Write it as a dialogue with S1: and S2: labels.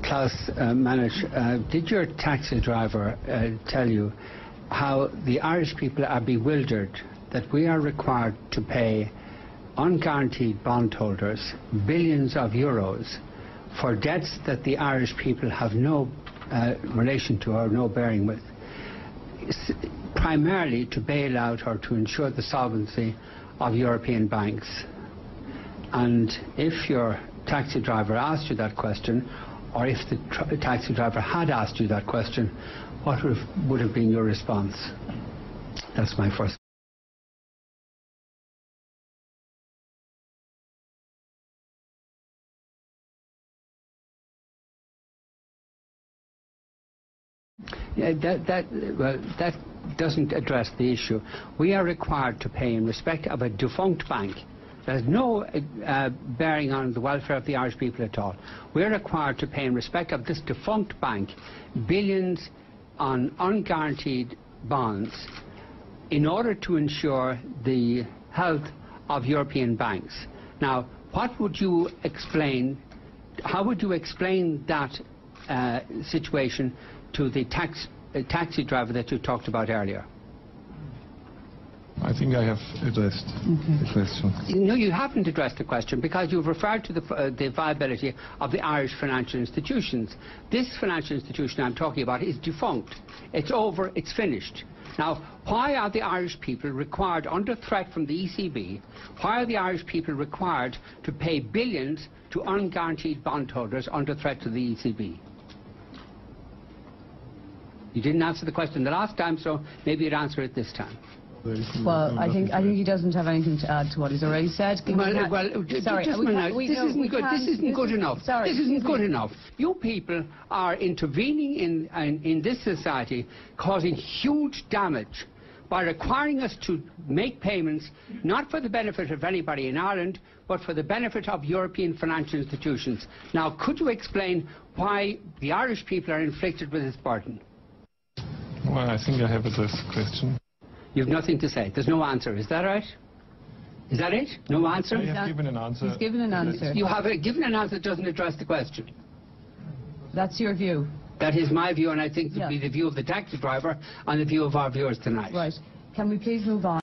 S1: Klaus Manich, did your taxi driver tell you how the Irish people are bewildered that we are required to pay unguaranteed bondholders billions of euros for debts that the Irish people have no relation to or no bearing with, primarily to bail out or to ensure the solvency of European banks? And if your taxi driver asked you that question, or if the taxi driver had asked you that question, what would have been your response? That's my first. Yeah, that doesn't address the issue. We are required to pay in respect of a defunct bank. There's no bearing on the welfare of the Irish people at all. We're required to pay in respect of this defunct bank billions on unguaranteed bonds in order to ensure the health of European banks. Now, what would you explain, how would you explain that situation to the taxi driver that you talked about earlier?
S2: I think I have addressed the question.
S1: No, you haven't addressed the question, because you've referred to the viability of the Irish financial institutions. This financial institution I'm talking about is defunct. It's over, it's finished. Now, why are the Irish people required, under threat from the ECB, why are the Irish people required to pay billions to unguaranteed bondholders under threat to the ECB? You didn't answer the question the last time, so maybe you'd answer it this time.
S3: Well, I think he doesn't have anything to add to what he's already said.
S1: Sorry, just a minute. This isn't good. This isn't good enough.
S3: Sorry,
S1: this isn't good enough. You people are intervening in this society, causing huge damage by requiring us to make payments not for the benefit of anybody in Ireland, but for the benefit of European financial institutions. Now, could you explain why the Irish people are inflicted with this burden?
S2: Well, I think I have addressed the question.
S1: You've nothing to say. There's no answer. Is that right? Is that it? No answer?
S2: I have given an answer.
S3: He's given an answer.
S1: You have given an answer that doesn't address the question.
S3: That's your view.
S1: That is my view, and I think it would be the view of the taxi driver and the view of our viewers tonight.
S3: Right. Can we please move on?